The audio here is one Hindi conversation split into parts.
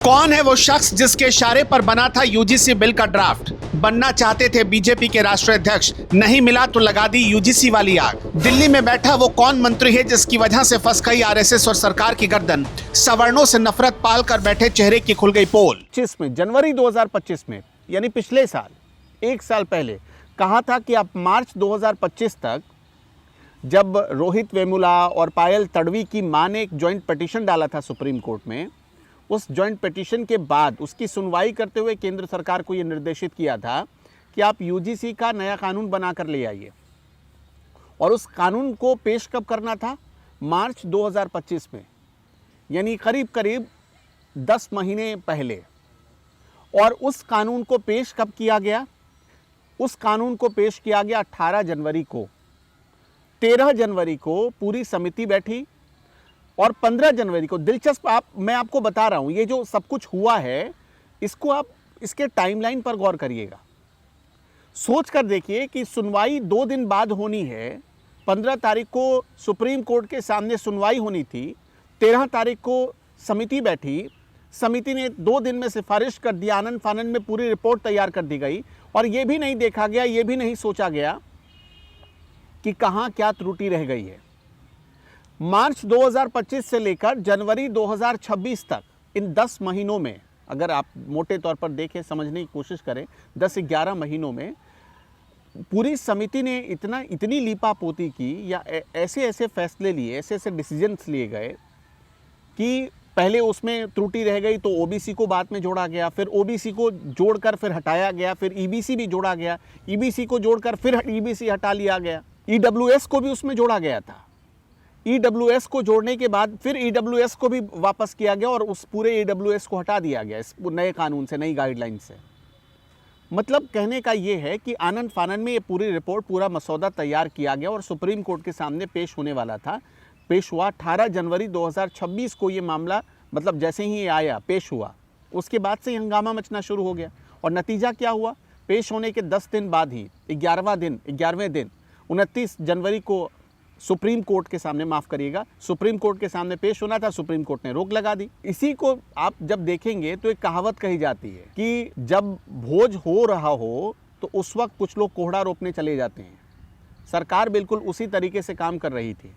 कौन है वो शख्स जिसके इशारे पर बना था यूजीसी बिल का ड्राफ्ट? बनना चाहते थे बीजेपी के राष्ट्रीय अध्यक्ष, नहीं मिला तो लगा दी यूजीसी वाली आग। दिल्ली में बैठा वो कौन मंत्री है जिसकी वजह से फंस गई आरएसएस और सरकार की गर्दन? सवर्णों से नफरत पाल कर बैठे चेहरे की खुल गई पोल। जनवरी 2025 में यानी पिछले साल, एक साल पहले कहा था कि अब मार्च 2025 तक, जब रोहित वेमुला और पायल तडवी की मां ने एक ज्वाइंट पिटीशन डाला था सुप्रीम कोर्ट में, उस ज्वाइंट पिटीशन के बाद उसकी सुनवाई करते हुए केंद्र सरकार को यह निर्देशित किया था कि आप यूजीसी का नया कानून बनाकर ले आइए। और उस कानून को पेश कब करना था? मार्च 2025 में, यानी करीब करीब 10 महीने पहले। और उस कानून को पेश कब किया गया? उस कानून को पेश किया गया 18 जनवरी को। 13 जनवरी को पूरी समिति बैठी और 15 जनवरी को, दिलचस्प, मैं आपको बता रहा हूं, ये जो सब कुछ हुआ है इसको आप इसके टाइमलाइन पर गौर करिएगा। सोच कर देखिए कि सुनवाई 2 दिन बाद होनी है। 15 तारीख को सुप्रीम कोर्ट के सामने सुनवाई होनी थी। 13 तारीख को समिति बैठी। समिति ने 2 दिन में सिफारिश कर दिया, आनन फानन में पूरी रिपोर्ट तैयार कर दी गई। और ये भी नहीं देखा गया, ये भी नहीं सोचा गया कि कहां क्या त्रुटि रह गई है। मार्च 2025 से लेकर जनवरी 2026 तक, इन 10 महीनों में, अगर आप मोटे तौर पर देखें, समझने की कोशिश करें, 10-11 महीनों में पूरी समिति ने इतनी लीपापोती की या ऐसे ऐसे फैसले लिए, ऐसे ऐसे डिसीजंस लिए गए कि पहले उसमें त्रुटि रह गई तो ओबीसी को बाद में जोड़ा गया, फिर ओबीसी को जोड़कर फिर हटाया गया, फिर ईबीसी भी जोड़ा गया, ईबीसी को जोड़कर फिर ईबीसी हटा लिया गया, ईडब्ल्यूएस को भी उसमें जोड़ा गया था। ईडब्ल्यूएस को जोड़ने के बाद फिर ईडब्ल्यूएस को भी वापस किया गया और उस पूरे ईडब्ल्यूएस को हटा दिया गया इस नए कानून से, नई गाइडलाइन से। मतलब कहने का ये है कि आनन फानन में ये पूरी रिपोर्ट, पूरा मसौदा तैयार किया गया और सुप्रीम कोर्ट के सामने पेश होने वाला था। पेश हुआ 18 जनवरी 2026 को ये मामला, मतलब जैसे ही ये आया, पेश हुआ, उसके बाद से हंगामा मचना शुरू हो गया। और नतीजा क्या हुआ? पेश होने के 10 दिन बाद ही 11वें दिन 29 जनवरी को सुप्रीम कोर्ट के सामने, माफ करिएगा, सुप्रीम कोर्ट के सामने पेश होना था। सुप्रीम कोर्ट ने रोक लगा दी। इसी को आप जब देखेंगे तो एक कहावत कही जाती है कि जब भोज हो रहा हो तो उस वक्त कुछ लोग कोहड़ा रोपने चले जाते हैं। सरकार बिल्कुल उसी तरीके से काम कर रही थी।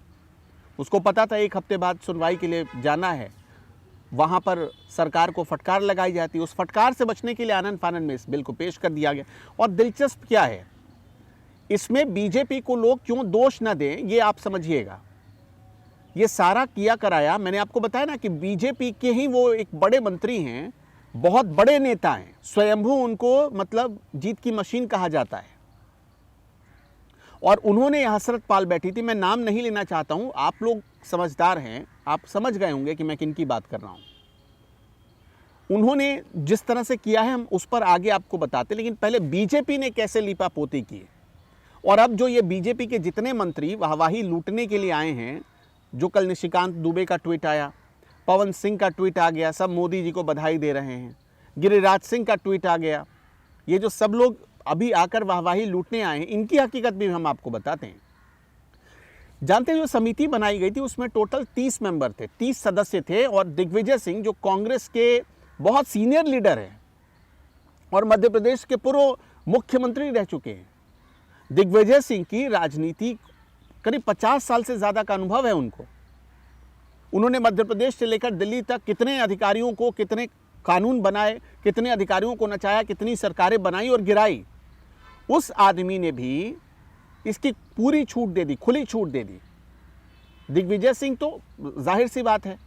उसको पता था 1 हफ्ते बाद सुनवाई के लिए जाना है, वहां पर सरकार को फटकार लगाई जाती। उस फटकार से बचने के लिए आनन फानन में इस बिल को पेश कर दिया गया। और दिलचस्प क्या है, इसमें बीजेपी को लोग क्यों दोष न दें, ये आप समझिएगा। ये सारा किया कराया, मैंने आपको बताया ना कि बीजेपी के ही वो एक बड़े मंत्री हैं, बहुत बड़े नेता हैं, स्वयंभू उनको मतलब जीत की मशीन कहा जाता है। और उन्होंने हसरत पाल बैठी थी। मैं नाम नहीं लेना चाहता हूं, आप लोग समझदार हैं, आप समझ गए होंगे कि मैं किन की बात कर रहा हूं। उन्होंने जिस तरह से किया है हम उस पर आगे आपको बताते, लेकिन पहले बीजेपी ने कैसे लीपापोती की। और अब जो ये बीजेपी के जितने मंत्री वाहवाही लूटने के लिए आए हैं, जो कल निशिकांत दुबे का ट्वीट आया, पवन सिंह का ट्वीट आ गया, सब मोदी जी को बधाई दे रहे हैं, गिरिराज सिंह का ट्वीट आ गया, ये जो सब लोग अभी आकर वाहवाही लूटने आए हैं, इनकी हकीकत भी हम आपको बताते हैं। जानते हैं, जो समिति बनाई गई थी उसमें टोटल 30 मेंबर थे, 30 सदस्य थे। और दिग्विजय सिंह, जो कांग्रेस के बहुत सीनियर लीडर हैं और मध्य प्रदेश के पूर्व मुख्यमंत्री रह चुके हैं, दिग्विजय सिंह की राजनीति करीब 50 साल से ज़्यादा का अनुभव है उनको। उन्होंने मध्य प्रदेश से लेकर दिल्ली तक कितने अधिकारियों को, कितने कानून बनाए, कितने अधिकारियों को नचाया, कितनी सरकारें बनाई और गिराई। उस आदमी ने भी इसकी पूरी छूट दे दी, खुली छूट दे दी। दिग्विजय सिंह तो जाहिर सी बात है,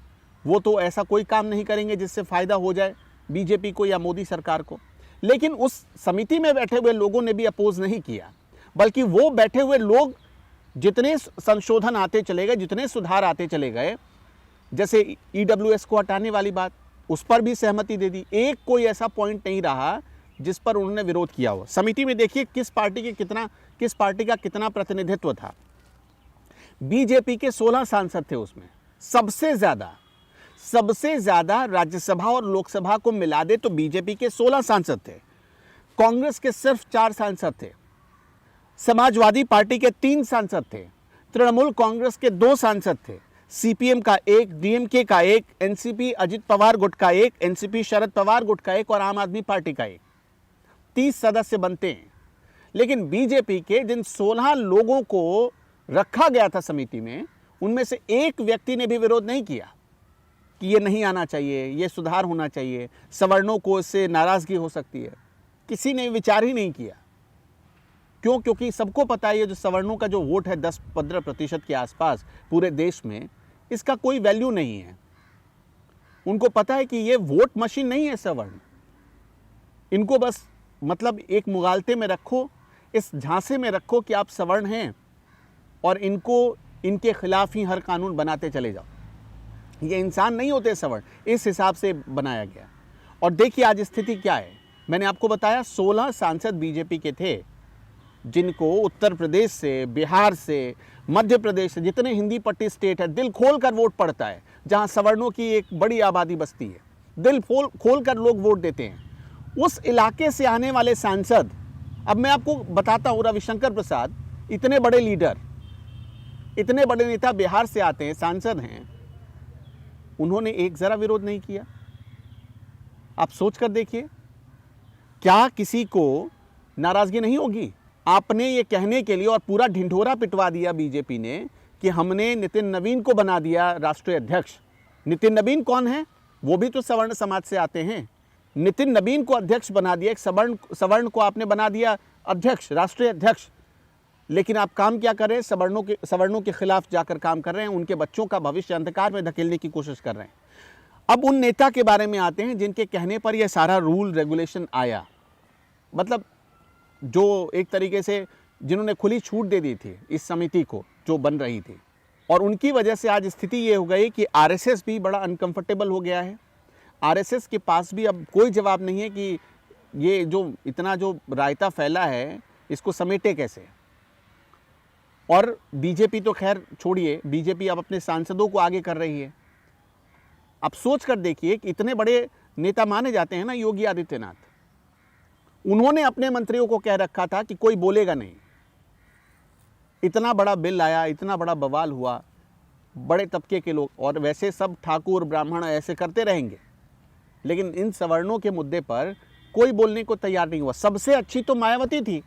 वो तो ऐसा कोई काम नहीं करेंगे जिससे फ़ायदा हो जाए बीजेपी को या मोदी सरकार को। लेकिन उस समिति में बैठे हुए लोगों ने भी अपोज नहीं किया, बल्कि वो बैठे हुए लोग जितने संशोधन आते चले गए, जितने सुधार आते चले गए, जैसे ईडब्ल्यूएस को हटाने वाली बात, उस पर भी सहमति दे दी। एक कोई ऐसा पॉइंट नहीं रहा जिस पर उन्होंने विरोध किया हो। समिति में देखिए किस पार्टी का कितना प्रतिनिधित्व था। बीजेपी के 16 सांसद थे उसमें। सबसे ज्यादा राज्यसभा और लोकसभा को मिला दे तो बीजेपी के 16 सांसद थे। कांग्रेस के सिर्फ 4 सांसद थे। समाजवादी पार्टी के 3 सांसद थे। तृणमूल कांग्रेस के 2 सांसद थे। सीपीएम का एक, डीएमके का एक, एनसीपी अजित पवार गुट का एक, एनसीपी शरद पवार गुट का एक और आम आदमी पार्टी का एक। 30 सदस्य बनते हैं। लेकिन बीजेपी के जिन 16 लोगों को रखा गया था समिति में, उनमें से एक व्यक्ति ने भी विरोध नहीं किया कि ये नहीं आना चाहिए, ये सुधार होना चाहिए, सवर्णों को इससे नाराजगी हो सकती है। किसी ने विचार ही नहीं किया। क्यों? क्योंकि सबको पता है ये जो सवर्णों का जो वोट है 10-15% के आसपास पूरे देश में, इसका कोई वैल्यू नहीं है। उनको पता है कि ये वोट मशीन नहीं है सवर्ण। इनको बस मतलब एक मुगालते में रखो, इस झांसे में रखो कि आप सवर्ण हैं और इनको इनके खिलाफ ही हर कानून बनाते चले जाओ। ये इंसान नहीं होते सवर्ण, इस हिसाब से बनाया गया। और देखिए आज स्थिति क्या है। मैंने आपको बताया 16 सांसद बीजेपी के थे, जिनको उत्तर प्रदेश से, बिहार से, मध्य प्रदेश से, जितने हिंदी पट्टी स्टेट है, दिल खोल कर वोट पड़ता है, जहां सवर्णों की एक बड़ी आबादी बसती है, दिल खोल कर लोग वोट देते हैं। उस इलाके से आने वाले सांसद, अब मैं आपको बताता हूं, रविशंकर प्रसाद इतने बड़े लीडर, इतने बड़े नेता बिहार से आते हैं, सांसद हैं, उन्होंने एक जरा विरोध नहीं किया। आप सोच कर देखिए, क्या किसी को नाराजगी नहीं होगी? आपने ये कहने के लिए और पूरा ढिंढोरा पिटवा दिया बीजेपी ने कि हमने नितिन नवीन को बना दिया राष्ट्रीय अध्यक्ष। नितिन नवीन कौन है? वो भी तो सवर्ण समाज से आते हैं। नितिन नवीन को अध्यक्ष बना दिया, एक सवर्ण को आपने बना दिया अध्यक्ष, राष्ट्रीय अध्यक्ष। लेकिन आप काम क्या कर रहे हैं? सवर्णों के खिलाफ जाकर काम कर रहे हैं, उनके बच्चों का भविष्य अंधकार में धकेलने की कोशिश कर रहे हैं। अब उन नेता के बारे में आते हैं जिनके कहने पर यह सारा रूल रेगुलेशन आया, मतलब जो एक तरीके से जिन्होंने खुली छूट दे दी थी इस समिति को जो बन रही थी। और उनकी वजह से आज स्थिति ये हो गई कि आरएसएस भी बड़ा अनकंफर्टेबल हो गया है। आरएसएस के पास भी अब कोई जवाब नहीं है कि ये जो इतना जो रायता फैला है इसको समेटे कैसे। और बीजेपी तो खैर छोड़िए, बीजेपी अब अपने सांसदों को आगे कर रही है। अब सोच कर देखिए कि इतने बड़े नेता माने जाते हैं ना योगी आदित्यनाथ, उन्होंने अपने मंत्रियों को कह रखा था कि कोई बोलेगा नहीं। इतना बड़ा बिल आया, इतना बड़ा बवाल हुआ, बड़े तबके के लोग, और वैसे सब ठाकुर ब्राह्मण ऐसे करते रहेंगे, लेकिन इन सवर्णों के मुद्दे पर कोई बोलने को तैयार नहीं हुआ। सबसे अच्छी तो मायावती थी,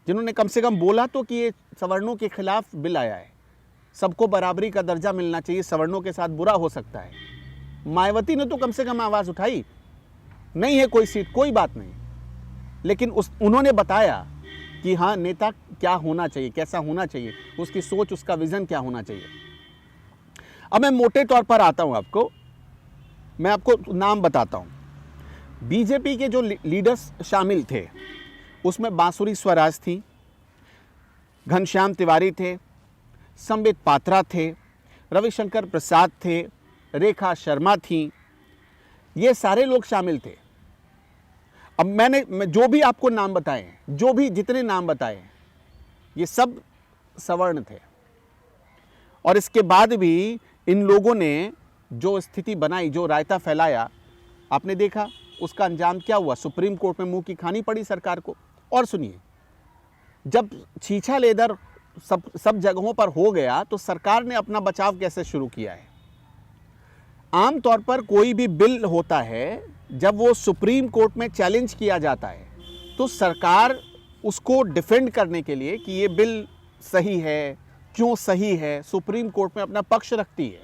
जिन्होंने कम से कम बोला तो कि ये सवर्णों के खिलाफ बिल आया है, सबको बराबरी का दर्जा मिलना चाहिए, सवर्णों के साथ बुरा हो सकता है। मायावती ने तो कम से कम आवाज़ उठाई, नहीं है कोई सीट, कोई बात नहीं, लेकिन उन्होंने बताया कि हाँ नेता क्या होना चाहिए, कैसा होना चाहिए, उसकी सोच, उसका विज़न क्या होना चाहिए। अब मैं मोटे तौर पर आता हूँ आपको, मैं आपको नाम बताता हूँ। बीजेपी के जो लीडर्स शामिल थे उसमें बांसुरी स्वराज थी, घनश्याम तिवारी थे, संबित पात्रा थे, रविशंकर प्रसाद थे, रेखा शर्मा थी, ये सारे लोग शामिल थे। अब मैं जो भी आपको नाम बताए, जो भी जितने नाम बताए, ये सब सवर्ण थे। और इसके बाद भी इन लोगों ने जो स्थिति बनाई, जो रायता फैलाया, आपने देखा उसका अंजाम क्या हुआ। सुप्रीम कोर्ट में मुंह की खानी पड़ी सरकार को। और सुनिए, जब छीछा लेदर सब जगहों पर हो गया तो सरकार ने अपना बचाव कैसे शुरू किया है। आमतौर पर कोई भी बिल होता है, जब वो सुप्रीम कोर्ट में चैलेंज किया जाता है तो सरकार उसको डिफेंड करने के लिए कि ये बिल सही है, क्यों सही है, सुप्रीम कोर्ट में अपना पक्ष रखती है।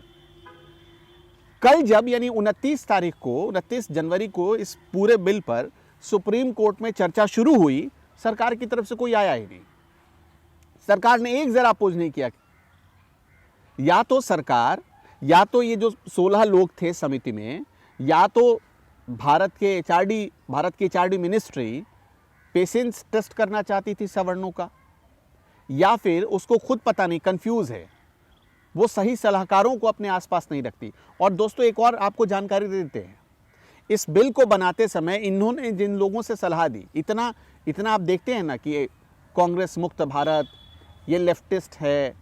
कल जब यानी 29 जनवरी को इस पूरे बिल पर सुप्रीम कोर्ट में चर्चा शुरू हुई, सरकार की तरफ से कोई आया ही नहीं। सरकार ने एक जरा अपोज नहीं किया। या तो सरकार, या तो ये जो 16 लोग थे समिति में, या तो भारत के एचआरडी मिनिस्ट्री पेशेंस टेस्ट करना चाहती थी सवर्णों का, या फिर उसको खुद पता नहीं, कंफ्यूज है, वो सही सलाहकारों को अपने आसपास नहीं रखती। और दोस्तों एक और आपको जानकारी दे देते हैं, इस बिल को बनाते समय इन्होंने जिन लोगों से सलाह दी, इतना आप देखते हैं ना कि कांग्रेस मुक्त भारत, ये लेफ्टिस्ट है,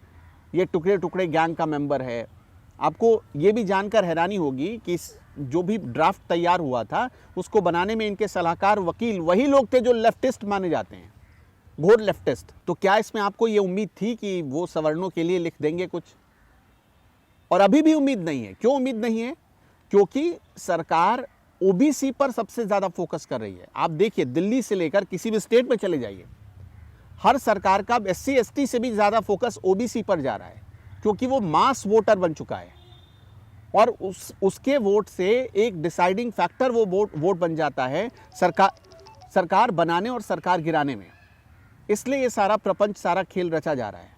ये टुकड़े टुकड़े गैंग का मेंबर है। आपको ये भी जानकर हैरानी होगी कि जो भी ड्राफ्ट तैयार हुआ था उसको बनाने में इनके सलाहकार वकील वही लोग थे जो लेफ्टिस्ट माने जाते हैं, घोर लेफ्टिस्ट। तो क्या इसमें आपको ये उम्मीद थी कि वो सवर्णों के लिए लिख देंगे कुछ? और अभी भी उम्मीद नहीं है। क्यों उम्मीद नहीं है? क्योंकि सरकार ओबीसी पर सबसे ज़्यादा फोकस कर रही है। आप देखिए, दिल्ली से लेकर किसी भी स्टेट में चले जाइए, हर सरकार का एससी एसटी से भी ज़्यादा फोकस ओबीसी पर जा रहा है, क्योंकि वो मास वोटर बन चुका है और उसके वोट से एक डिसाइडिंग फैक्टर वो वोट बन जाता है सरकार बनाने और सरकार गिराने में। इसलिए ये सारा प्रपंच, सारा खेल रचा जा रहा है।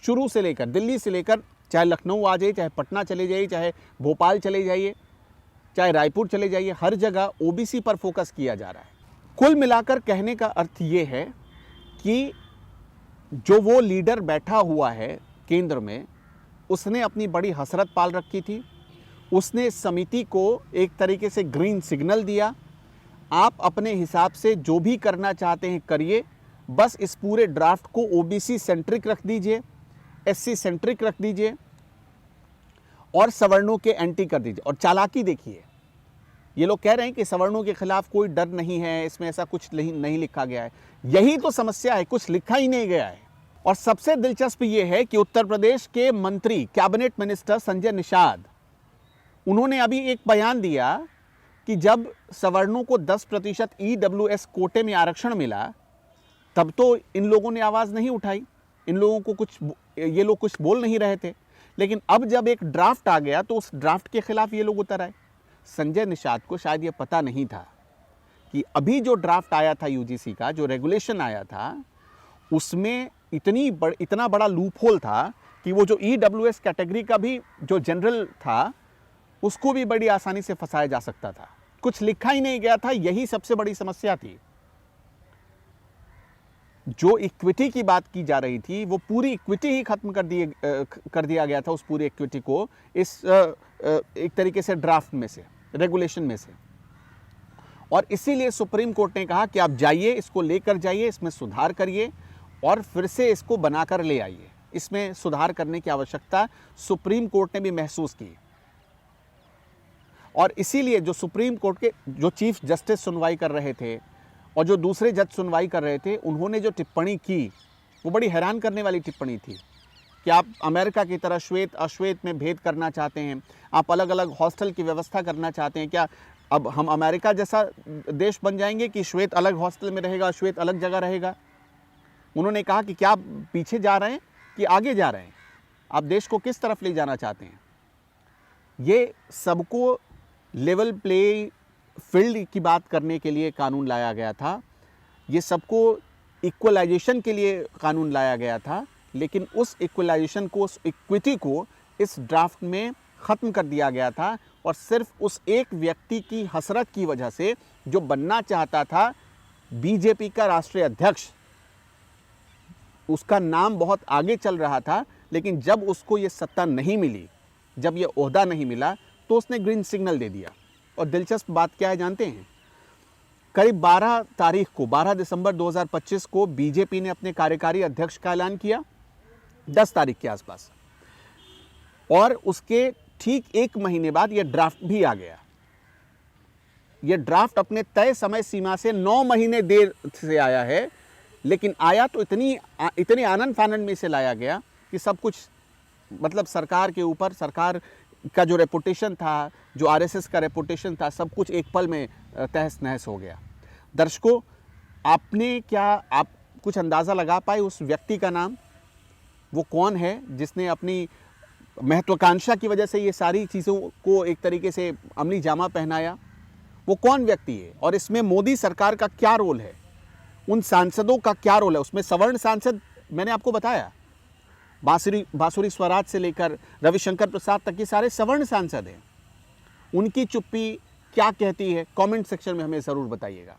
शुरू से लेकर, दिल्ली से लेकर, चाहे लखनऊ आ जाइए, चाहे पटना चले जाइए, चाहे भोपाल चले जाइए, चाहे रायपुर चले जाइए, हर जगह ओबीसी पर फोकस किया जा रहा है। कुल मिलाकर कहने का अर्थ ये है कि जो वो लीडर बैठा हुआ है केंद्र में, उसने अपनी बड़ी हसरत पाल रखी थी। उसने समिति को एक तरीके से ग्रीन सिग्नल दिया, आप अपने हिसाब से जो भी करना चाहते हैं करिए, बस इस पूरे ड्राफ्ट को ओबीसी सेंट्रिक रख दीजिए, एससी सेंट्रिक रख दीजिए और सवर्णों के एंटी कर दीजिए। और चालाकी देखिए, ये लोग कह रहे हैं कि सवर्णों के खिलाफ कोई डर नहीं है, इसमें ऐसा कुछ नहीं लिखा गया है। यही तो समस्या है, कुछ लिखा ही नहीं गया है। और सबसे दिलचस्प ये है कि उत्तर प्रदेश के मंत्री, कैबिनेट मिनिस्टर संजय निषाद, उन्होंने अभी एक बयान दिया कि जब सवर्णों को 10% ईडब्ल्यूएस कोटे में आरक्षण मिला, तब तो इन लोगों ने आवाज़ नहीं उठाई, इन लोगों को ये लोग कुछ बोल नहीं रहे थे। लेकिन अब जब एक ड्राफ्ट आ गया तो उस ड्राफ्ट के खिलाफ ये लोग उतर आए। संजय निषाद को शायद ये पता नहीं था कि अभी जो ड्राफ्ट आया था यूजीसी का, जो रेगुलेशन आया था, उसमें इतना बड़ा लूप होल था कि वो जो ईडब्ल्यूएस कैटेगरी का भी जो जनरल था, उसको भी बड़ी आसानी से फंसाया जा सकता था। कुछ लिखा ही नहीं गया था, यही सबसे बड़ी समस्या थी। जो इक्विटी की बात की जा रही थी, वो पूरी इक्विटी ही खत्म कर दिया गया था, उस पूरी इक्विटी को इस एक तरीके से ड्राफ्ट में से, रेगुलेशन में से। और इसीलिए सुप्रीम कोर्ट ने कहा कि आप जाइए, इसको लेकर जाइए, इसमें सुधार करिए और फिर से इसको बनाकर ले आइए। इसमें सुधार करने की आवश्यकता सुप्रीम कोर्ट ने भी महसूस की। और इसीलिए जो सुप्रीम कोर्ट के जो चीफ जस्टिस सुनवाई कर रहे थे और जो दूसरे जज सुनवाई कर रहे थे, उन्होंने जो टिप्पणी की, वो बड़ी हैरान करने वाली टिप्पणी थी कि आप अमेरिका की तरह श्वेत अश्वेत में भेद करना चाहते हैं, आप अलग अलग हॉस्टल की व्यवस्था करना चाहते हैं। क्या अब हम अमेरिका जैसा देश बन जाएंगे कि श्वेत अलग हॉस्टल में रहेगा, अश्वेत अलग जगह रहेगा? उन्होंने कहा कि क्या आप पीछे जा रहे हैं कि आगे जा रहे हैं, आप देश को किस तरफ ले जाना चाहते हैं? ये सबको लेवल प्ले फील्ड की बात करने के लिए कानून लाया गया था, ये सबको इक्वलाइजेशन के लिए कानून लाया गया था। लेकिन उस इक्वलाइजेशन को, उस इक्विटी को इस ड्राफ्ट में ख़त्म कर दिया गया था। और सिर्फ उस एक व्यक्ति की हसरत की वजह से, जो बनना चाहता था बीजेपी का राष्ट्रीय अध्यक्ष, उसका नाम बहुत आगे चल रहा था, लेकिन जब उसको ये सत्ता नहीं मिली, जब ये ओहदा नहीं मिला, तो उसने ग्रीन सिग्नल दे दिया। और दिलचस्प बात क्या है जानते हैं? करीब 12 दिसंबर 2025 को बीजेपी ने अपने कार्यकारी अध्यक्ष का ऐलान किया, 10 तारीख के आसपास, और उसके ठीक एक महीने बाद ये ड्राफ्ट भी आ गया। ये ड्राफ्ट अपने तय समय सीमा से 9 महीने देर से आया है, लेकिन आया तो इतने आनंद फानंद में से लाया गया कि सब कुछ, मतलब सरकार के ऊपर, सरकार का जो रेपुटेशन था, जो आरएसएस का रेपुटेशन था, सब कुछ एक पल में तहस नहस हो गया। दर्शकों, आप कुछ अंदाज़ा लगा पाए उस व्यक्ति का नाम? वो कौन है जिसने अपनी महत्वाकांक्षा की वजह से ये सारी चीज़ों को एक तरीके से अमली जामा पहनाया? वो कौन व्यक्ति है और इसमें मोदी सरकार का क्या रोल है, उन सांसदों का क्या रोल है? उसमें सवर्ण सांसद, मैंने आपको बताया, बांसुरी स्वराज से लेकर रविशंकर प्रसाद तक के सारे सवर्ण सांसद हैं। उनकी चुप्पी क्या कहती है? कमेंट सेक्शन में हमें ज़रूर बताइएगा।